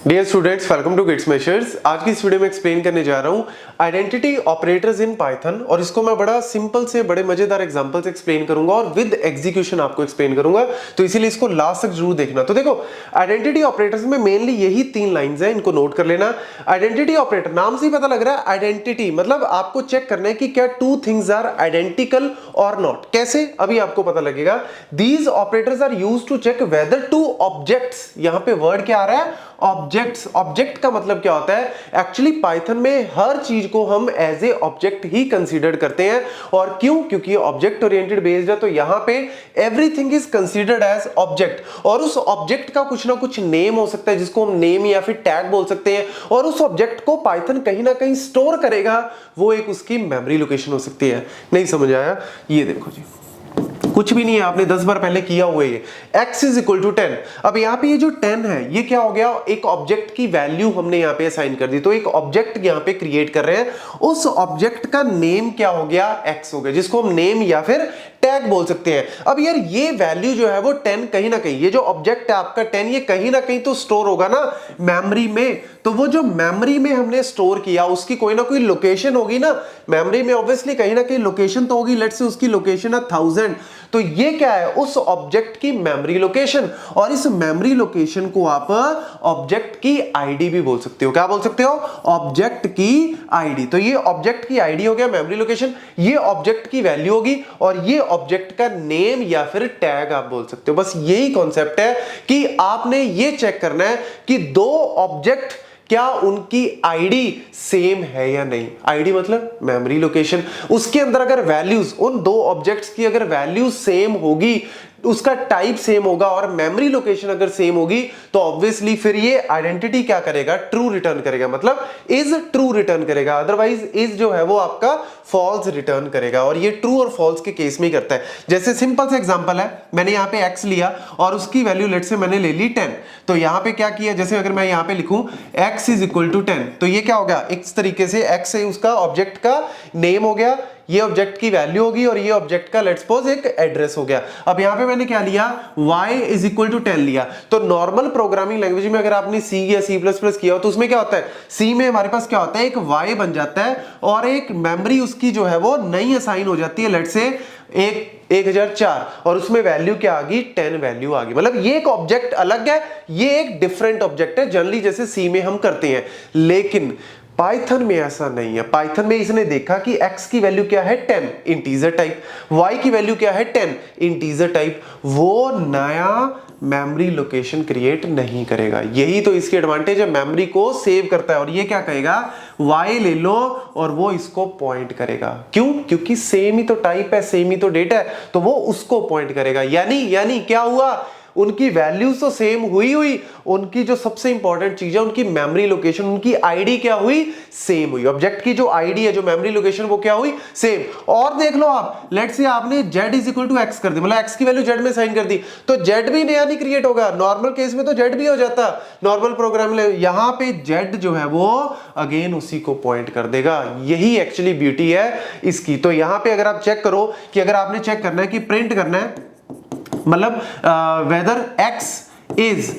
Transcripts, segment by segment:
Dear students, welcome to gits measures. आज की इस वीडियो में एक्सप्लेन करने जा रहा हूँ आइडेंटिटी ऑपरेटर्स इन पाइथन, और इसको मैं बड़ा सिंपल से बड़े मजेदार एग्जांपल से एक्सप्लेन करूंगा और विद एग्जीक्यूशन आपको एक्सप्लेन करूंगा, तो इसीलिए इसको लास्ट तक जरूर देखना। तो देखो, आइडेंटिटी ऑपरेटर्स में मेनली यही 3 लाइंस हैं, इनको नोट कर लेना। आइडेंटिटी ऑपरेटर, नाम से ही पता लग रहा है आइडेंटिटी मतलब आपको चेक करना है कि क्या टू थिंग्स आर आइडेंटिकल और नॉट। कैसे, अभी आपको पता लगेगा। These operators are used to check whether two objects, यहां पे वर्ड क्या आ रहा है, ऑब्जेक्ट्स। ऑब्जेक्ट का मतलब क्या होता है, एक्चुअली पाइथन में हर चीज को हम एज ए ऑब्जेक्ट ही कंसीडर करते हैं। और क्यों? क्योंकि ऑब्जेक्ट ओरिएंटेड बेस्ड है, तो यहां पे everything is considered as object. और उस ऑब्जेक्ट का कुछ ना कुछ नेम हो सकता है, जिसको हम नेम या फिर टैग बोल सकते हैं, और उस ऑब्जेक्ट को पाइथन कहीं ना कहीं स्टोर करेगा। वो एक उसकी मेमोरी लोकेशन हो सकती है। नहीं समझ आया? ये देखो जी, कुछ भी नहीं है, आपने 10 बार पहले किया हुआ है। x is equal to 10। अब यहाँ पे ये जो 10 है, ये क्या हो गया, एक ऑब्जेक्ट की वैल्यू हमने यहाँ पे असाइन कर दी। तो एक ऑब्जेक्ट यहाँ पे क्रिएट कर रहे हैं, उस ऑब्जेक्ट का नेम क्या हो गया, x हो गया, जिसको हम नेम या फिर टैग बोल सकते हैं। अब यार ये वैल्यू जो है वो 10 कहीं ना कहीं, ये जो ऑब्जेक्ट है आपका 10, ये कहीं ना कहीं तो स्टोर होगा ना मेमोरी में। तो वो जो मेमोरी में हमने स्टोर किया, उसकी कोई ना कोई लोकेशन होगी ना मेमोरी में, ऑब्वियसली कहीं ना कहीं लोकेशन तो होगी। लेट्स से उसकी लोकेशन है 1000। तो ये क्या है, उस ऑब्जेक्ट की मेमोरी लोकेशन। और इस मेमोरी लोकेशन को आप ऑब्जेक्ट की आईडी भी बोल सकते हो। क्या बोल सकते हो? ऑब्जेक्ट की आईडी। तो ये ऑब्जेक्ट की आईडी हो गया, मेमोरी लोकेशन। ये ऑब्जेक्ट की वैल्यू होगी, और ये ऑब्जेक्ट का नेम या फिर टैग आप बोल सकते हो। बस यही कॉन्सेप्ट है कि आपने ये चेक करना है कि दो ऑब्जेक्ट क्या उनकी आईडी सेम है या नहीं। आईडी मतलब मेमोरी लोकेशन। उसके अंदर अगर वैल्यूज, उन दो ऑब्जेक्ट्स की अगर वैल्यू सेम होगी, उसका टाइप सेम होगा और मेमोरी लोकेशन अगर सेम होगी, तो ऑब्वियसली फिर ये आइडेंटिटी क्या करेगा, ट्रू रिटर्न करेगा, मतलब इज ट्रू रिटर्न करेगा। अदरवाइज इज जो है वो आपका फॉल्स रिटर्न करेगा। और ये ट्रू और फॉल्स के केस में ही करता है। जैसे सिंपल सा एग्जांपल है, मैंने यहाँ पे x लिया और उसकी वैल्यू लेट से मैंने ले ली 10। तो यहाँ पे क्या किया, जैसे अगर मैं यहाँ पे लिखूं x इज इक्वल टू 10, तो ये क्या होगा, इस तरीके से x है उसका ऑब्जेक्ट का नेम हो गया, ये ऑब्जेक्ट की वैल्यू होगी, और ये ऑब्जेक्ट का लेट्स सपोज एक एड्रेस हो गया। अब यहां पे मैंने क्या लिया, y इज इक्वल टू 10 लिया। तो नॉर्मल प्रोग्रामिंग लैंग्वेज में अगर आपने C या C++ किया हो, तो उसमें क्या होता है, C में हमारे पास क्या होता है, एक y बन जाता है और एक मेमोरी उसकी जो है वो नई असाइन हो जाती है, लेट्स से 1004, और उसमें वैल्यू क्या आ गई, 10 वैल्यू आ गई। मतलब ये एक ऑब्जेक्ट अलग है, ये एक डिफरेंट ऑब्जेक्ट है, जनरली जैसे C में हम करते हैं। लेकिन पाइथन में ऐसा नहीं है। पाइथन में इसने देखा कि x की वैल्यू क्या है, 10 इंटीजर टाइप, y की वैल्यू क्या है, 10 इंटीजर टाइप। वो नया मेमोरी लोकेशन क्रिएट नहीं करेगा। यही तो इसकी एडवांटेज है, मेमोरी को सेव करता है। और ये क्या कहेगा, y ले लो और वो इसको पॉइंट करेगा। क्यों? क्योंकि सेम ही तो टाइप है, सेम ही तो डेटा है, तो वो उसको पॉइंट करेगा। यानी क्या हुआ, उनकी वैल्यूज तो सेम हुई, उनकी जो सबसे इंपॉर्टेंट चीज है, उनकी मेमोरी लोकेशन, उनकी आईडी क्या हुई, सेम हुई। ऑब्जेक्ट की जो आईडी है, जो मेमोरी लोकेशन, वो क्या हुई, सेम। और देख लो आप, लेट्स से आपने z is equal to x कर दी, मतलब x की वैल्यू z में साइन कर दी, तो z भी नया नहीं क्रिएट होगा। नॉर्मल केस में तो z भी हो जाता, नॉर्मल प्रोग्राम में। यहां पे z जो है वो अगेन उसी को पॉइंट कर देगा। यही एक्चुअली ब्यूटी है इसकी। तो यहां पे अगर आप चेक करो कि अगर आपने चेक करना है कि प्रिंट करना है, मतलब वेदर x इज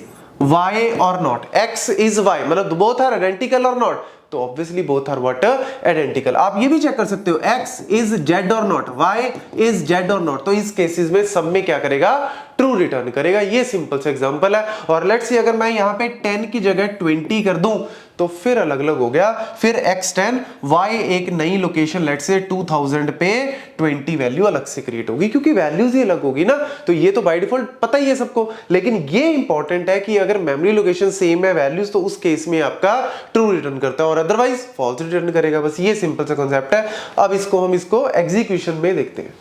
y और नॉट, x इज y, मतलब बोथ आर आइडेंटिकल और नॉट, तो obviously both are what, identical. आप ये भी चेक कर सकते हो, x इज z और नॉट, y इज z और नॉट, तो इस केसेस में सब में क्या करेगा, ट्रू रिटर्न करेगा। ये सिंपल सा एग्जांपल है। और लेट्स सी अगर मैं यहां पे 10 की जगह 20 कर दूं, तो फिर अलग अलग हो गया। फिर x10, y एक नई लोकेशन लेट्स से 2000 पे 20 वैल्यू अलग से क्रिएट होगी, क्योंकि वैल्यूज ही अलग होगी ना। तो ये तो बाय डिफॉल्ट पता ही है सबको, लेकिन ये इंपॉर्टेंट है कि अगर मेमोरी लोकेशन सेम है, वैल्यूज, तो उस केस में आपका ट्रू रिटर्न करता है, और अदरवाइज फॉल्स रिटर्न करेगा। बस ये सिंपल सा कॉन्सेप्ट है। अब हम इसको एग्जीक्यूशन में देखते हैं।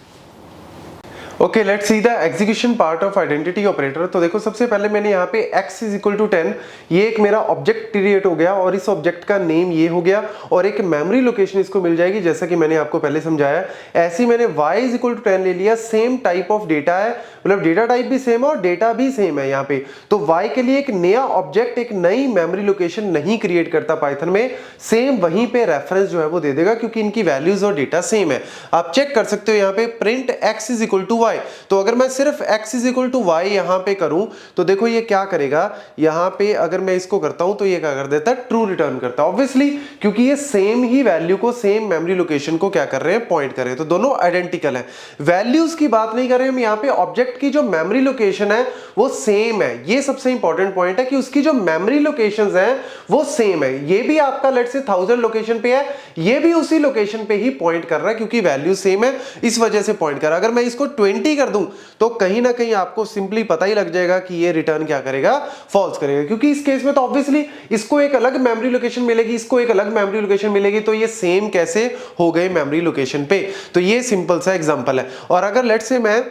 Okay, let's see the execution part of identity operator. तो देखो, सबसे पहले मैंने यहाँ पे x इज इक्वल टू 10, ये एक मेरा ऑब्जेक्ट क्रिएट हो गया, और इस ऑब्जेक्ट का नेम ये हो गया, और एक मेमोरी लोकेशन इसको मिल जाएगी, जैसा कि मैंने आपको पहले समझाया। ऐसे ही मैंने y इज इक्वल टू 10 ले लिया, सेम टाइप ऑफ डेटा है, मतलब डेटा टाइप भी सेम है और डेटा भी सेम है यहाँ पे। तो y के लिए एक नया ऑब्जेक्ट, एक नई मेमोरी लोकेशन नहीं क्रिएट करता पाइथन में, सेम वहीं पे रेफरेंस जो है वो दे देगा, क्योंकि इनकी वैल्यूज और डेटा सेम है। आप चेक कर सकते हो यहाँ पे print x is equal to y, y। तो अगर मैं सिर्फ x is equal to y यहाँ पे करूं तो देखो ये क्या करेगा, यहाँ पे अगर मैं इसको करता हूं तो ये क्या कर देता है, ट्रू रिटर्न करता है। ऑब्वियसली क्योंकि ये सेम ही वैल्यू को, सेम मेमोरी लोकेशन को क्या कर रहे हैं, पॉइंट कर रहे हैं, तो दोनों आइडेंटिकल है। वैल्यूज की बात नहीं कर रहे हम यहाँ पे, ऑब्जेक्ट की जो मेमोरी लोकेशन है वो सेम है। ये सबसे इंपॉर्टेंट पॉइंट है कि उसकी जो मेमोरी लोकेशंस हैं वो सेम है। ये भी आपका लेट्स से 1000 लोकेशन पे है, ये भी उसी लोकेशन पे ही पॉइंट कर रहा है क्योंकि वैल्यू सेम है, इस वजह से पॉइंट कर रहा है। अगर मैं इसको 20 कर दूं तो कहीं ना कहीं आपको सिंपली पता ही लग जाएगा कि ये रिटर्न क्या करेगा, फॉल्स करेगा, क्योंकि इस केस में तो ऑब्वियसली इसको एक अलग मेमोरी लोकेशन मिलेगी, इसको एक अलग मेमोरी लोकेशन मिलेगी, तो ये सेम कैसे हो गए मेमोरी लोकेशन पे। तो ये सिंपल सा एग्जांपल है। और अगर लेट्स से मैं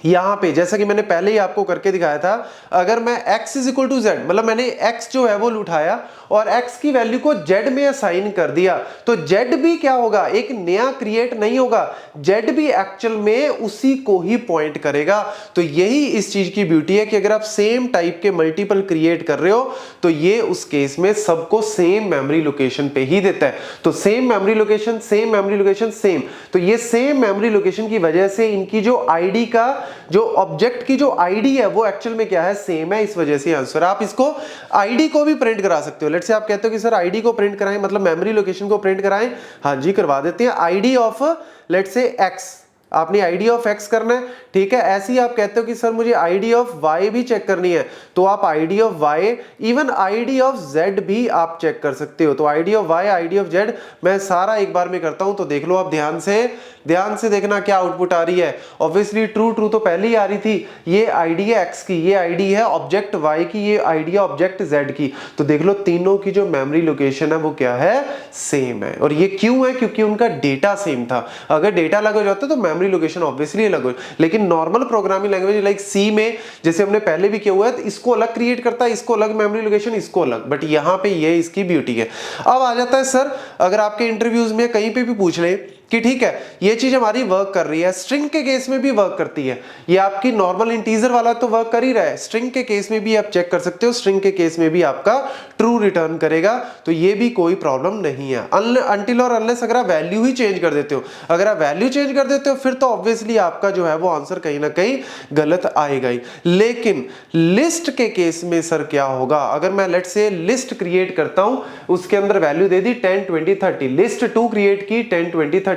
यहां पे, जैसा कि मैंने पहले ही आपको करके दिखाया था, अगर मैं x is equal to z, मतलब मैंने x जो है वो उठाया और x की वैल्यू को z में असाइन कर दिया, तो z भी क्या होगा, एक नया क्रिएट नहीं होगा, z भी एक्चुअल में उसी को ही पॉइंट करेगा। तो यही इस चीज की ब्यूटी है कि अगर आप सेम टाइप के मल्टीपल क्रिएट कर रहे हो तो ये उस केस में सबको सेम मेमोरी लोकेशन पे ही देता है। तो same memory location, same memory location, same, तो ये सेम मेमोरी लोकेशन की वजह से इनकी जो आईडी का, जो ऑब्जेक्ट की जो आईडी है वो एक्चुअल में क्या है, सेम है, इस वजह से आंसर। आप इसको आईडी को भी प्रिंट करा सकते हो। लेट्स से आप कहते हो कि सर आईडी को प्रिंट कराएं, मतलब मेमोरी लोकेशन को प्रिंट कराएं, हाँ जी करवा देते हैं। ID of let's say x, आपने आईडी ऑफ एक्स करना है, ठीक है। ऐसे ही आप कहते हो कि सर मुझे आईडी ऑफ वाई भी चेक करनी है, तो आप ID of Y, even ID of Z भी आप चेक कर सकते हो। तो ID of Y, ID of Z, मैं सारा एक बार में करता हूं, तो देख लो आप ध्यान से देखना क्या आउटपुट आ रही है। ऑब्वियसली ट्रू ट्रू तो पहले ही आ रही थी। ये आईडी है एक्स की, ये आईडी है ऑब्जेक्ट वाई की, ये आईडी है ऑब्जेक्ट जेड की। तो देख लो तीनों की जो मेमोरी लोकेशन है वो क्या है, सेम है। और ये क्यों है, क्योंकि उनका डेटा सेम था। अगर डेटा अलग हो जाता तो मेमोरी लोकेशन ऑब्वियसली अलग हो, लेकिन नॉर्मल प्रोग्रामिंग लैंग्वेज लाइक सी में, जैसे हमने पहले भी किया हुआ है, इसको अलग क्रिएट करता है, इसको अलग मेमोरी लोकेशन, इसको अलग, बट यहां पे ये इसकी ब्यूटी है। अब आ जाता है सर, अगर आपके इंटरव्यूज में कहीं पे भी पूछ ले कि ठीक है ये चीज हमारी वर्क कर रही है, स्ट्रिंग के केस में भी वर्क करती है, ये आपकी नॉर्मल इंटीजर वाला तो वर्क कर ही रहा है, स्ट्रिंग के केस में भी आप चेक कर सकते हो, स्ट्रिंग के केस में भी आपका ट्रू रिटर्न करेगा, तो ये भी कोई प्रॉब्लम नहीं है। अनटिल और अनलेस अगर आप वैल्यू ही चेंज कर देते हो, अगर आप वैल्यू चेंज कर देते हो फिर तो ऑब्वियसली आपका जो है वो आंसर कहीं ना कहीं गलत आएगा ही। लेकिन लिस्ट के केस में सर क्या होगा, अगर मैं लेट्स से लिस्ट क्रिएट करता हूं, उसके अंदर वैल्यू दे दी 10 20 30, लिस्ट 2 क्रिएट की 10 20 30,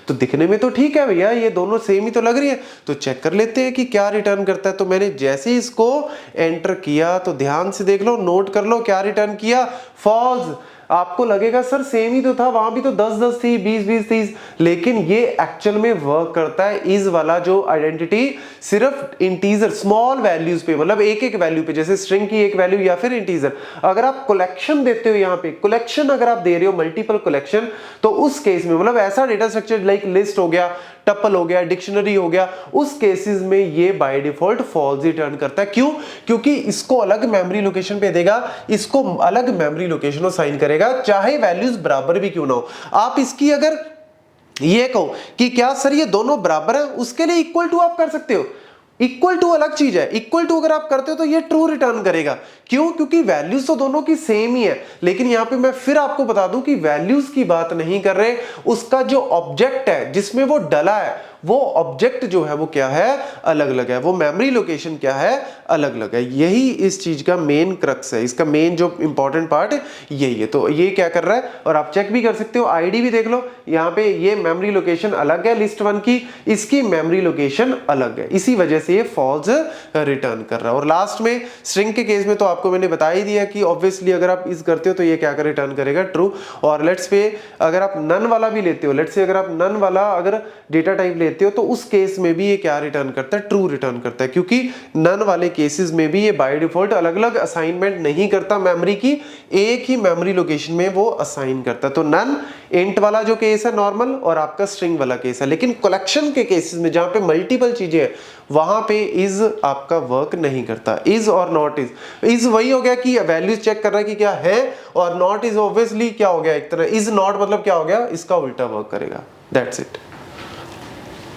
तो दिखने में तो ठीक है भैया, ये दोनों सेम ही तो लग रही है, तो चेक कर लेते हैं कि क्या रिटर्न करता है। तो मैंने जैसे ही इसको एंटर किया तो ध्यान से देख लो, नोट कर लो क्या रिटर्न किया, फॉल्स। आपको लगेगा सर सेम ही तो था, वहां भी तो 10-10 थी, 20-20 थी, लेकिन ये एक्चुअल में वर्क करता है इज वाला जो आइडेंटिटी सिर्फ इंटीजर स्मॉल वैल्यूज पे, मतलब एक एक वैल्यू पे, जैसे स्ट्रिंग की एक वैल्यू या फिर इंटीजर। अगर आप कलेक्शन देते हो, यहाँ पे कलेक्शन अगर आप दे रहे हो, मल्टीपल कलेक्शन, तो उस केस में मतलब ऐसा डेटा स्ट्रक्चर लाइक लिस्ट हो गया, टपल हो गया, डिक्शनरी हो गया, उस केसेस में ये बाय डिफॉल्ट फॉल्स रिटर्न करता है। क्यों? क्योंकि इसको अलग मेमोरी लोकेशन पे देगा, इसको अलग मेमोरी लोकेशन असाइन करेगा, चाहे वैल्यूज बराबर भी क्यों ना हो। आप इसकी अगर ये कहो कि क्या सर ये दोनों बराबर है, उसके लिए इक्वल टू आप कर सकते हो। इक्वल टू अलग चीज है, इक्वल टू अगर आप करते हो तो ये ट्रू रिटर्न करेगा। क्यों? क्योंकि वैल्यूज तो दोनों की सेम ही है, लेकिन यहां पे मैं फिर आपको बता दूं कि वैल्यूज की बात नहीं कर रहे, उसका जो ऑब्जेक्ट है जिसमें वो डला है, वो ऑब्जेक्ट जो है वो क्या है, अलग अलग है, वो मेमोरी लोकेशन क्या है, अलग अलग है। यही इस चीज का मेन क्रक्स है, इसका मेन जो इंपॉर्टेंट पार्ट यही है। तो ये क्या कर रहा है, और आप चेक भी कर सकते हो, आईडी भी देख लो, यहाँ पे ये मेमोरी लोकेशन अलग है लिस्ट 1 की, इसकी मेमोरी लोकेशन अलग है, इसी वजह से ये फॉल्स रिटर्न कर रहा है। और लास्ट में स्ट्रिंग के केस में तो आपको मैंने बता ही दिया कि ऑब्वियसली अगर आप इस करते हो तो ये क्या कर रिटर्न करेगा, ट्रू। और लेट्स पे अगर आप नन वाला भी लेते हो, लेट्स से अगर आप नन वाला अगर डेटा टाइप लेते हो तो उस केस में भी ये क्या रिटर्न करता है, ट्रू रिटर्न करता है, क्योंकि नन वाले केसेस में भी ये बाय डिफॉल्ट अलग अलग असाइनमेंट नहीं करता मेमोरी की, एक ही मेमोरी लोकेशन में वो असाइन करता है। तो नन इंट वाला जो केस है नॉर्मल, और आपका स्ट्रिंग वाला केस है। लेकिन कलेक्शन के केसेस में जहां पे मल्टीपल चीजें हैं, वहां पे इज आपका वर्क नहीं करता। इज और नॉट इज वही हो गया कि वैल्यूज चेक कर रहा है कि क्या है, और नॉट इज ऑब्वियसली क्या हो गया, एक तरह इज नॉट मतलब क्या हो गया, इसका उल्टा वर्क करेगा। That's it.